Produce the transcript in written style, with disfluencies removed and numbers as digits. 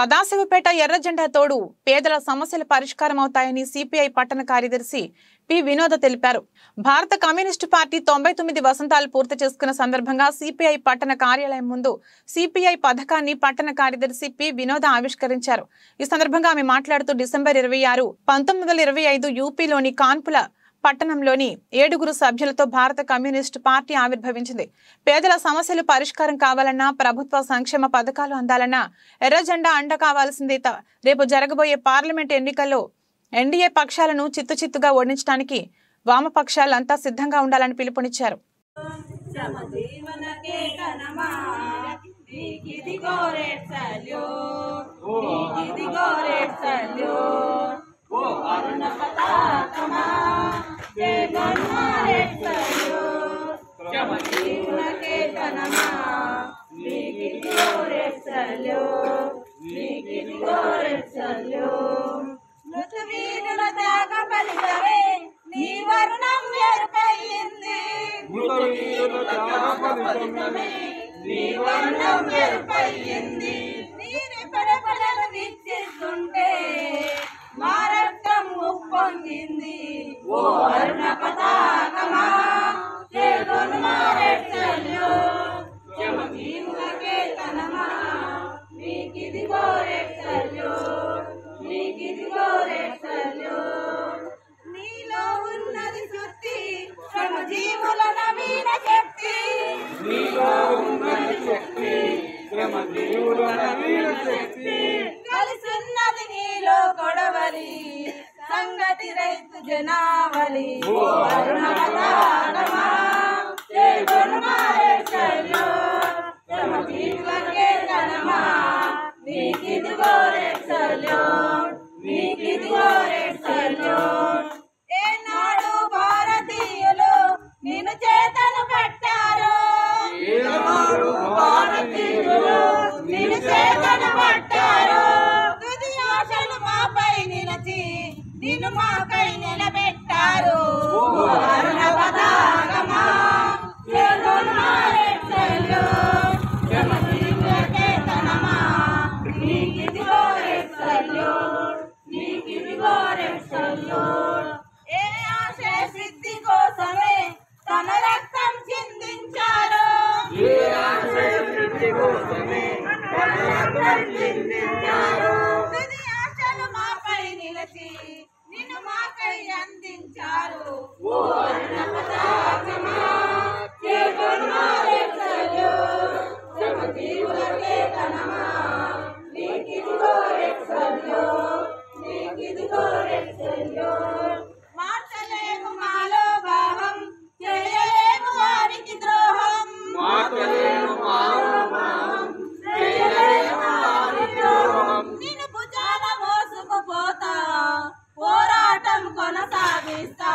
సదాశివపేట ఎర్రజెండా తోడు పేదల సమస్యల పరిష్కారం అవుతాయని సిపిఐ పట్టణ కార్యదర్శి పి వినోద తెలిపారు. భారత కమ్యూనిస్టు పార్టీ 99 వసంతాలు పూర్తి చేసుకున్న సందర్భంగా సిపిఐ పట్టణ కార్యాలయం ముందు సిపిఐ పథకాన్ని పట్టణ కార్యదర్శి పి వినోద ఆవిష్కరించారు. ఈ సందర్భంగా ఆమె మాట్లాడుతూ డిసెంబర్ 26, 1925 యూపీలోని కాన్పుల పట్టణంలోని 7 సభ్యులతో భారత కమ్యూనిస్టు పార్టీ ఆవిర్భవించింది. పేదల సమస్యలు పరిష్కారం కావాలన్నా, ప్రభుత్వ సంక్షేమ పథకాలు అందాలన్నా ఎర్రజెండా అండ కావాల్సిందే. రేపు జరగబోయే పార్లమెంట్ ఎన్నికల్లో ఎన్డీఏ పక్షాలను చిత్తుచిత్తుగా ఓడించడానికి వామపక్షాలంతా సిద్ధంగా ఉండాలని పిలుపునిచ్చారు. కలిసున్నది నీలో కొడవలి సంగతి రైతు జనావలి ఏనాడు భారతీయులు నిన్ను చేతను పట్టారు, నిన్ను చేతను పట్టారు. తుది ఆశలు మాపై నిలిచి నిన్ను మాకై నిలబెట్టారు. అరుణ పతాకమా ఏ ఆశ సిద్ధి కోసమే తన రక్తం చిందించారు. తుది ఆశలు మాపై నిలిచి నిన్ను మాకై అందించారు. మార్చలేము మాలో భావం, చేయలేము వారికి ద్రోహం. నిన్ను భుజాన మోసుకుపోతా, పోరాటం కొనసాగిస్తా.